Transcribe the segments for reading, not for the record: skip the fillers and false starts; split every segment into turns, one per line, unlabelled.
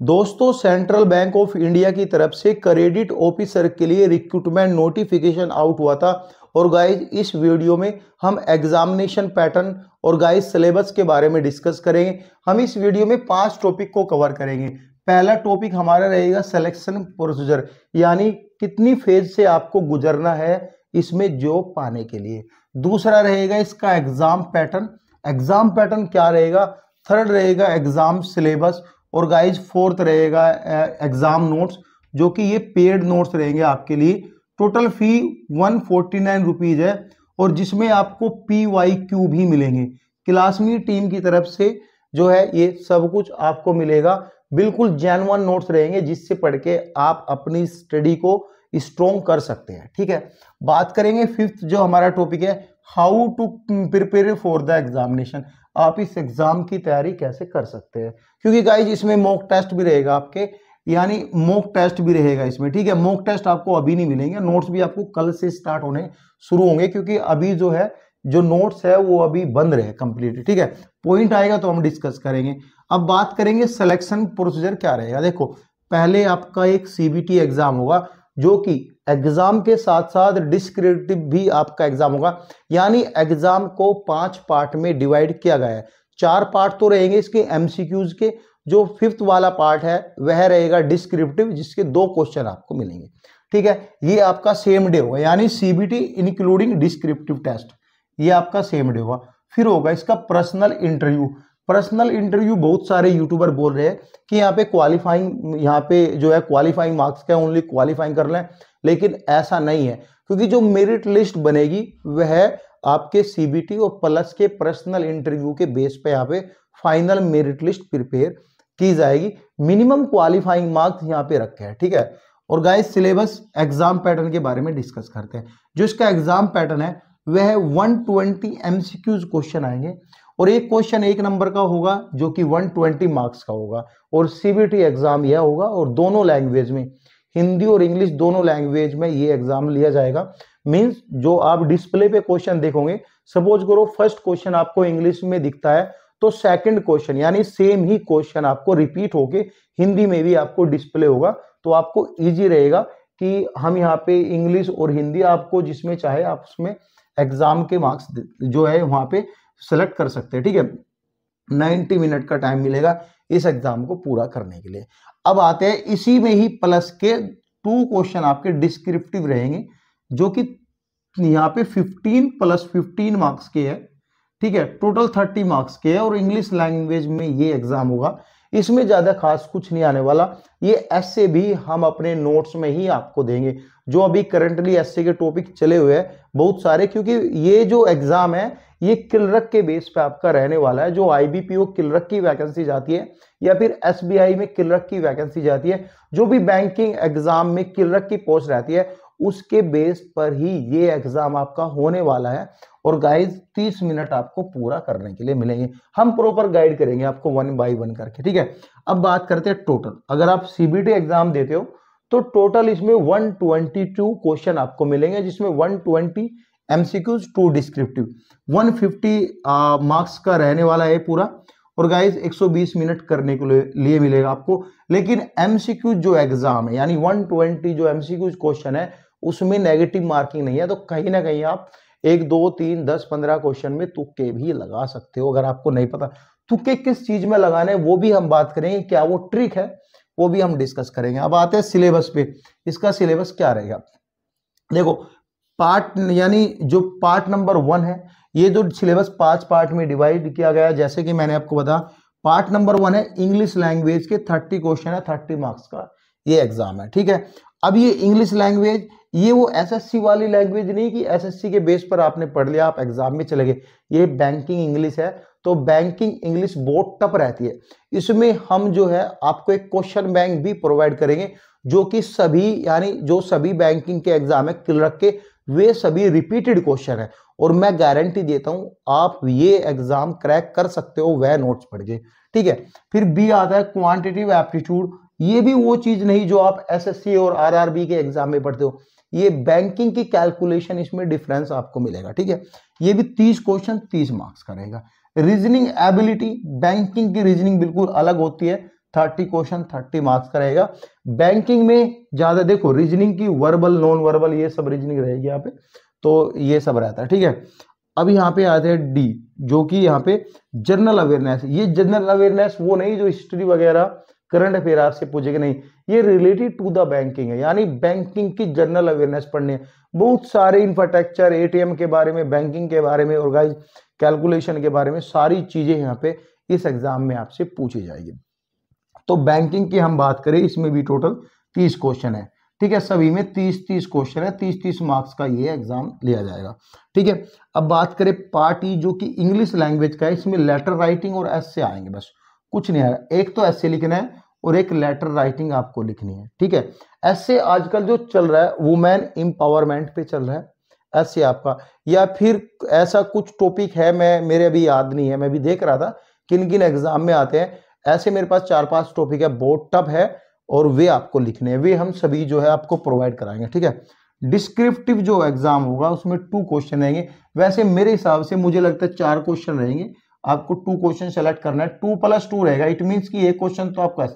दोस्तों, central bank of India की तरफ से क्रेडिट ऑफिसर के लिए रिक्रूटमेंट नोटिफिकेशन आउट हुआ था। और गाइज इस वीडियो में हम एग्जामिनेशन पैटर्न और गाइज सिलेबस के बारे में डिस्कस करेंगे। हम इस वीडियो में 5 टॉपिक को कवर करेंगे। पहला टॉपिक हमारा रहेगा सिलेक्शन प्रोसीजर, यानी कितनी फेज से आपको गुजरना है इसमें जॉब पाने के लिए। दूसरा रहेगा इसका एग्जाम पैटर्न क्या रहेगा। थर्ड रहेगा एग्जाम सिलेबस। और गाइज फोर्थ रहेगा एग्जाम नोट्स, जो कि ये पेड नोट्स रहेंगे आपके लिए। टोटल फी 149 रुपीज है और जिसमें आपको PYQ भी मिलेंगे। क्लासमी टीम की तरफ से जो है ये सब कुछ आपको मिलेगा। बिल्कुल जेन्युइन नोट्स रहेंगे जिससे पढ़ के आप अपनी स्टडी को स्ट्रॉन्ग कर सकते हैं। ठीक है, बात करेंगे फिफ्थ जो हमारा टॉपिक है, how to prepare for the examination. आप इस एग्जाम की तैयारी कैसे कर सकते हैं, क्योंकि गाइज इसमें मॉक टेस्ट भी रहेगा आपके, यानी मॉक टेस्ट भी रहेगा इसमें। ठीक है, मॉक टेस्ट आपको अभी नहीं मिलेंगे, नोट्स भी आपको कल से स्टार्ट होने शुरू होंगे, क्योंकि अभी जो है जो नोट्स है वो अभी बंद रहे कंप्लीट। ठीक है, पॉइंट आएगा तो हम डिस्कस करेंगे। अब बात करेंगे सिलेक्शन प्रोसीजर क्या रहेगा। देखो, पहले आपका एक CBT एग्जाम होगा, जो कि एग्जाम के साथ साथ डिस्क्रिप्टिव भी आपका एग्जाम होगा। यानी एग्जाम को 5 पार्ट में डिवाइड किया गया है। 4 पार्ट तो रहेंगे इसके MCQs के। जो फिफ्थ वाला पार्ट है वह रहेगा डिस्क्रिप्टिव, जिसके 2 क्वेश्चन आपको मिलेंगे। ठीक है, ये आपका सेम डे होगा, यानी CBT इंक्लूडिंग डिस्क्रिप्टिव टेस्ट, ये आपका सेम डे होगा। फिर होगा इसका पर्सनल इंटरव्यू बहुत सारे यूट्यूबर बोल रहे हैं कि यहाँ पे क्वालिफाइंग, यहाँ पे जो है क्वालिफाइंग मार्क्स का ओनली क्वालिफाइंग कर लें, लेकिन ऐसा नहीं है, क्योंकि जो मेरिट लिस्ट बनेगी वह आपके CBT और प्लस के पर्सनल इंटरव्यू के बेस पे यहाँ पे फाइनल मेरिट लिस्ट प्रिपेयर की जाएगी। मिनिमम क्वालिफाइंग मार्क्स यहाँ पे रखे हैं। ठीक है, और गाइस सिलेबस एग्जाम पैटर्न के बारे में डिस्कस करते हैं। जो इसका एग्जाम पैटर्न है वह 120 MCQs क्वेश्चन आएंगे, और एक क्वेश्चन 1 नंबर का होगा जो कि 120 मार्क्स का होगा। और CBT एग्जाम यह होगा, और दोनों लैंग्वेज में, हिंदी और इंग्लिश दोनों लैंग्वेज में ये एग्जाम लिया जाएगा। मींस जो आप डिस्प्ले पे क्वेश्चन देखोगे, सपोज करो फर्स्ट क्वेश्चन आपको इंग्लिश में दिखता है, तो सेकंड क्वेश्चन यानी सेम ही क्वेश्चन आपको रिपीट होके हिंदी में भी आपको डिस्प्ले होगा। तो आपको इजी रहेगा कि हम यहाँ पे इंग्लिश और हिंदी, आपको जिसमें चाहे आप उसमें एग्जाम के मार्क्स जो है वहां पे सेलेक्ट कर सकते हैं। ठीक है, 90 मिनट का टाइम मिलेगा इस एग्जाम को पूरा करने के लिए। अब आते हैं इसी में ही प्लस के 2 क्वेश्चन आपके डिस्क्रिप्टिव रहेंगे, जो कि यहाँ पे 15 + 15 मार्क्स के है। ठीक है, टोटल 30 मार्क्स के है, और इंग्लिश लैंग्वेज में ये एग्जाम होगा। इसमें ज्यादा खास कुछ नहीं आने वाला। ये ऐसे भी हम अपने नोट्स में ही आपको देंगे, जो अभी करंटली ऐसे के टॉपिक चले हुए हैं बहुत सारे, क्योंकि ये जो एग्जाम है ये क्लर्क के बेस पे आपका रहने वाला है। जो IBPO क्लर्क की वैकेंसी जाती है, या फिर SBI में क्लर्क की वैकेंसी जाती है, जो भी बैंकिंग एग्जाम में क्लर्क की पोस्ट रहती है, उसके बेस पर ही ये एग्जाम आपका होने वाला है। और गाइज 30 मिनट आपको पूरा करने के लिए मिलेंगे। हम प्रॉपर गाइड करेंगे आपको 1 बाय 1 करके। ठीक है, अब बात करते हैं टोटल। अगर आप CBT एग्जाम देते हो तो टोटल इसमें 122 क्वेश्चन आपको मिलेंगे, जिसमें 120 MCQs 2 डिस्क्रिप्टिव। 150 मार्क्स का रहने वाला है पूरा। और गाइज 120 मिनट करने के लिए मिलेगा आपको। लेकिन MCQ जो एग्जाम है, यानी 120 जो MCQ क्वेश्चन है, उसमें नेगेटिव मार्किंग नहीं है। तो कहीं ना कहीं आप 1, 2, 3, 10, 15 क्वेश्चन में तुक्के भी लगा सकते हो। अगर आपको नहीं पता तुक्के किस चीज में लगाने, वो भी हम बात करेंगे, क्या वो ट्रिक है वो भी हम डिस्कस करेंगे। अब आते हैं सिलेबस पे। इसका सिलेबस क्या रहेगा, देखो पार्ट, यानी जो पार्ट नंबर 1 है, ये जो सिलेबस 5 पार्ट में डिवाइड किया गया है। जैसे कि मैंने आपको बताया, पार्ट नंबर 1 है इंग्लिश लैंग्वेज के 30 क्वेश्चन है, 30 मार्क्स का ये एग्जाम है। ठीक है, अब ये इंग्लिश लैंग्वेज, ये वो SSC वाली लैंग्वेज नहीं कि SSC के बेस पर आपने पढ़ लिया आप एग्जाम में चले गए। ये बैंकिंग इंग्लिश है, तो बैंकिंग इंग्लिश बहुत टफ रहती है। इसमें हम जो है आपको एक क्वेश्चन बैंक भी प्रोवाइड करेंगे, जो कि सभी, यानी जो सभी बैंकिंग के एग्जाम है क्लर्क के, वे सभी रिपीटेड क्वेश्चन है। और मैं गारंटी देता हूं आप ये एग्जाम क्रैक कर सकते हो वह नोट्स पढ़ के। ठीक है, फिर B आता है क्वांटिटेटिव एप्टीट्यूड। ये भी वो चीज नहीं जो आप SSC और RRB के एग्जाम में पढ़ते हो, ये बैंकिंग की कैलकुलेशन, इसमें डिफरेंस आपको मिलेगा। ठीक है, ये भी 30 क्वेश्चन 30 मार्क्स का रहेगा। रीजनिंग एबिलिटी, बैंकिंग की रीजनिंग बिल्कुल अलग होती है, 30 क्वेश्चन 30 मार्क्स का रहेगा। बैंकिंग में ज्यादा देखो रीजनिंग की वर्बल नॉन वर्बल ये सब रीजनिंग रहेगी यहाँ पे, तो ये सब रहता है, ठीक है। अब यहाँ पे आते हैं डी, जो कि यहाँ पे जनरल अवेयरनेस। ये जनरल अवेयरनेस वो नहीं जो हिस्ट्री वगैरह करंट अफेयर आपसे पूछेगा, नहीं, ये रिलेटेड टू द बैंकिंग है, यानी बैंकिंग की जनरल अवेयरनेस पढ़नी है। बहुत सारे इंफ्रास्ट्रक्चर, एटीएम के बारे में, बैंकिंग के बारे में और गाइस कैलकुलेशन के बारे में सारी चीजें यहाँ पे इस एग्जाम में आपसे पूछी जाएगी। तो बैंकिंग की हम बात करें, इसमें भी टोटल 30 क्वेश्चन है, ठीक है। सभी में 30-30 क्वेश्चन है, 30-30 मार्क्स का ये एग्जाम लिया जाएगा, ठीक है। अब बात करें पार्ट ई, जो कि इंग्लिश लैंग्वेज का है। इसमें लेटर राइटिंग और एस्से आएंगे, बस कुछ नहीं आएगा। एक तो एस्से लिखना है और एक लेटर राइटिंग आपको लिखनी है, ठीक है। एस्से आजकल जो चल रहा है वुमेन एम्पावरमेंट पे चल रहा है ऐसे आपका, या फिर ऐसा कुछ टॉपिक है, मेरे अभी याद नहीं है, मैं भी देख रहा था किन किन एग्जाम में आते हैं। ऐसे मेरे पास 4-5 टॉपिक है, बहुत टफ है और वे आपको लिखने हैं, वे हम सभी जो है आपको प्रोवाइड कराएंगे, ठीक है। डिस्क्रिप्टिव जो एग्जाम होगा उसमें 2 क्वेश्चन रहेंगे। वैसे मेरे हिसाब से मुझे लगता है 4 क्वेश्चन रहेंगे, आपको 2 क्वेश्चन सेलेक्ट करना है। 2+2 रहेगा, इट मीन्स कि एक क्वेश्चन तो आपको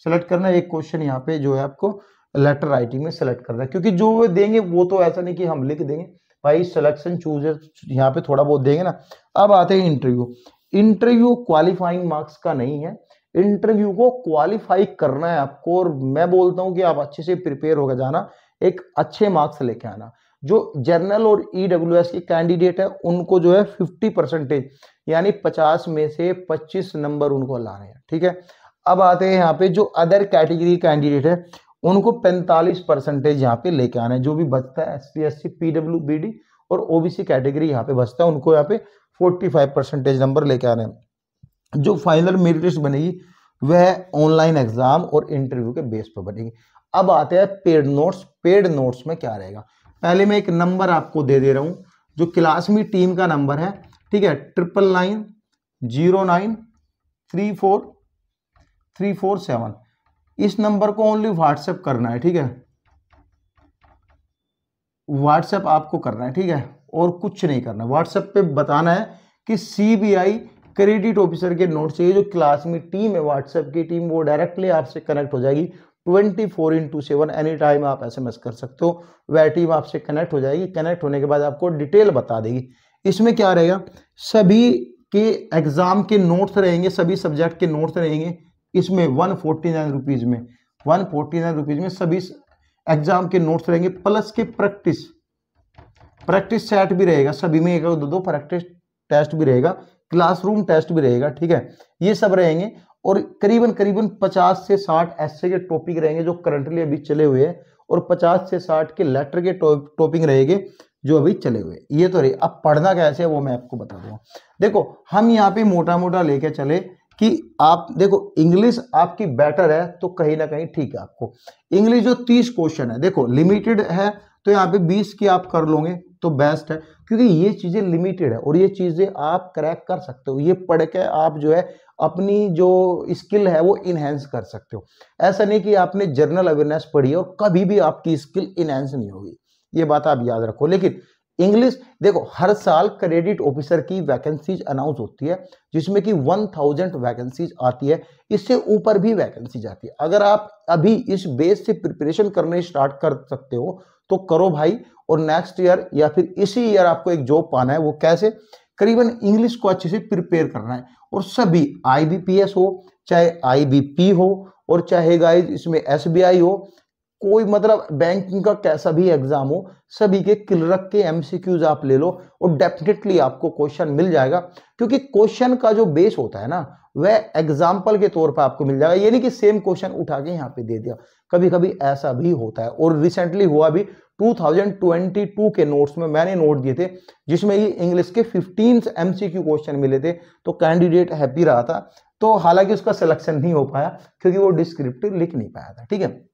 सेलेक्ट करना है, एक क्वेश्चन यहाँ पे जो है आपको लेटर राइटिंग में सेलेक्ट करना है, क्योंकि जो वो देंगे वो तो ऐसा नहीं कि हम लिख देंगे भाई, सिलेक्शन चूजर यहाँ पे थोड़ा बहुत देंगे ना। अब आते हैं इंटरव्यू। इंटरव्यू क्वालिफाइंग मार्क्स का नहीं है, इंटरव्यू को क्वालिफाई करना है आपको, और मैं बोलता हूं कि आप अच्छे से प्रिपेयर होकर जाना, एक अच्छे मार्क्स लेके आना। जो जनरल और ईडब्ल्यूएस के कैंडिडेट है उनको जो है 50% यानी 50 में से 25 नंबर उनको लाने हैं, ठीक है। अब आते हैं यहाँ पे जो अदर कैटेगरी कैंडिडेट है उनको 45% यहाँ पे लेके आना है। जो भी बचता है SC SC PWBD और OBC कैटेगरी यहाँ पे बचता है, उनको यहाँ पे 45% नंबर लेके आने हैं। जो फाइनल मेरिट लिस्ट बनेगी वह ऑनलाइन एग्जाम और इंटरव्यू के बेस पर बनेगी। अब आते हैं पेड नोट्स। पेड नोट्स में क्या रहेगा, पहले मैं एक नंबर आपको दे दे रहा हूं, जो क्लास में टीम का नंबर है, ठीक है, 9990934347। इस नंबर को ओनली व्हाट्सएप करना है, ठीक है, व्हाट्सएप आपको करना है, ठीक है, और कुछ नहीं करना। व्हाट्सएप पे बताना है कि CBI क्रेडिट ऑफिसर के नोट चाहिए। जो क्लास में टीम है व्हाट्सएप की टीम, वो डायरेक्टली आपसे कनेक्ट हो जाएगी 24/7, एनी टाइम आप SMS कर सकते हो, वह टीम आपसे कनेक्ट हो जाएगी। कनेक्ट होने के बाद आपको डिटेल बता देगी। इसमें क्या रहेगा, सभी के एग्जाम के नोट्स रहेंगे, सभी सब्जेक्ट के नोट्स रहेंगे। इसमें 149 रुपीज में 149 रुपीज में सभी एग्जाम के नोट्स रहेंगे, प्लस के प्रैक्टिस सेट भी रहेगा। सभी में 1-2 प्रैक्टिस टेस्ट भी रहेगा, क्लासरूम टेस्ट भी रहेगा, ठीक है, ये सब रहेंगे। और करीबन 50 से 60 ऐसे के टॉपिक रहेंगे जो करंटली अभी चले हुए हैं, और 50 से 60 के लेटर के टॉपिक रहेंगे जो अभी चले हुए। ये तो रही। अब पढ़ना कैसे है वो मैं आपको बता दूंगा। देखो हम यहाँ पे मोटा मोटा लेके चले कि आप देखो इंग्लिश आपकी बेटर है तो कहीं ना कहीं ठीक है। आपको इंग्लिश जो 30 क्वेश्चन है, देखो लिमिटेड है तो यहाँ पे 20 की आप कर लोगे तो बेस्ट है, क्योंकि ये चीजें लिमिटेड है और ये चीजें आप क्रैक कर सकते हो। ये पढ़ के आप जो है अपनी जो स्किल है वो इनहेंस कर सकते हो। ऐसा नहीं कि आपने जनरल अवेयरनेस पढ़ी है और कभी भी आपकी स्किल इनहेंस नहीं होगी, ये बात आप याद रखो। लेकिन इंग्लिश देखो हर साल क्रेडिट ऑफिसर की वैकेंसीज अनाउंस होती है, जिसमें कि 1000 वैकेंसीज आती है, इससे ऊपर भी वैकेंसीज आती है। अगर आप अभी इस बेस से प्रिपरेशन करने स्टार्ट कर सकते हो तो करो भाई, और नेक्स्ट ईयर या फिर इसी ईयर आपको एक जॉब पाना है। वो कैसे, करीबन इंग्लिश को अच्छे से प्रिपेयर करना है। और सभी IBPS हो चाहे IBP हो और चाहे गाइस इसमें SBI हो, कोई मतलब बैंकिंग का कैसा भी एग्जाम हो, सभी के क्लर्क के MCQs आप ले लो और डेफिनेटली आपको क्वेश्चन मिल जाएगा। क्योंकि क्वेश्चन का जो बेस होता है ना वह एग्जाम्पल के तौर पर आपको मिल जाएगा, ये नहीं कि सेम क्वेश्चन उठा के यहाँ पे दे दिया। कभी कभी ऐसा भी होता है और रिसेंटली हुआ भी 2022 के नोट्स में मैंने नोट दिए थे, जिसमें ये इंग्लिश के 15 MCQ क्वेश्चन मिले थे, तो कैंडिडेट हैप्पी रहा था। तो हालांकि उसका सिलेक्शन नहीं हो पाया क्योंकि वो डिस्क्रिप्टिव लिख नहीं पाया था, ठीक है।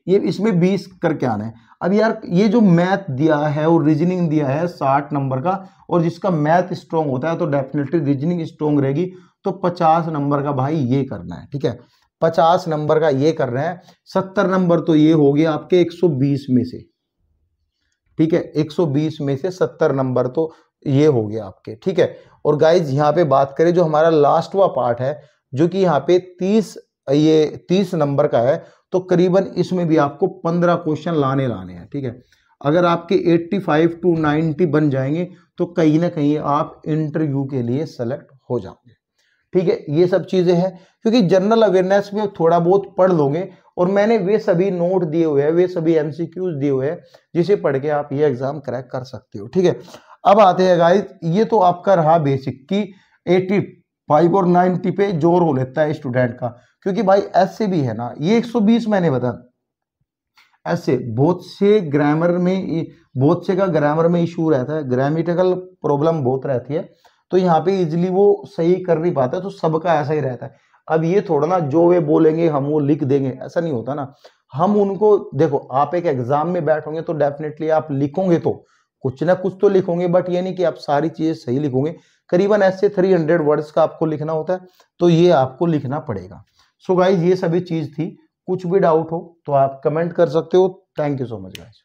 ये इसमें 20 करके आना है। अब यार ये जो मैथ दिया है और रीजनिंग दिया है 60 नंबर का, और जिसका मैथ स्ट्रॉन्ग होता है तो डेफिनेटली रीजनिंग स्ट्रॉन्ग रहेगी, तो 50 नंबर का भाई ये करना है, ठीक है, 50 नंबर का ये कर रहे हैं। 70 नंबर तो ये हो गया आपके 120 में से, ठीक है, 120 में से 70 नंबर तो ये हो गया आपके, ठीक है। और गाइज यहाँ पे बात करें जो हमारा लास्ट वाला पार्ट है, जो कि यहाँ पे 30 नंबर का है, तो करीबन इसमें भी आपको 15 क्वेश्चन लाने हैं। ठीक है, अगर आपके 85 to 90 बन जाएंगे तो कहीं ना कहीं आप इंटरव्यू के लिए सेलेक्ट हो जाओगे। ठीक है, ये सब चीजें हैं, क्योंकि जनरल अवेयरनेस में थोड़ा बहुत पढ़ लोगे और मैंने वे सभी नोट दिए हुए हैं, वे सभी एमसीक्यूज दिए हुए हैं, जिसे पढ़ के आप ये एग्जाम क्रैक कर सकते हो। ठीक है, अब आते हैं गाइस, ये तो आपका रहा बेसिक की 85 और 90 पे जोर हो लेता है स्टूडेंट का, क्योंकि भाई ऐसे भी है ना, ये 120 मैंने बताया, ऐसे बहुत से ग्रामर में, बहुत से का ग्रामर में इशू रहता है, ग्रामेटिकल प्रॉब्लम बहुत रहती है, तो यहाँ पे इजिली वो सही कर नहीं पाता, तो सबका ऐसा ही रहता है। अब ये थोड़ा ना जो वे बोलेंगे हम वो लिख देंगे, ऐसा नहीं होता ना। हम उनको देखो, आप एक एग्जाम में बैठोगे तो डेफिनेटली आप लिखोगे तो कुछ ना कुछ तो लिखोगे, बट ये नहीं कि आप सारी चीजें सही लिखोगे। करीबन ऐसे 300 वर्ड्स का आपको लिखना होता है, तो ये आपको लिखना पड़ेगा। सो गाइज, ये सभी चीज थी। कुछ भी डाउट हो तो आप कमेंट कर सकते हो। Thank you so much guys.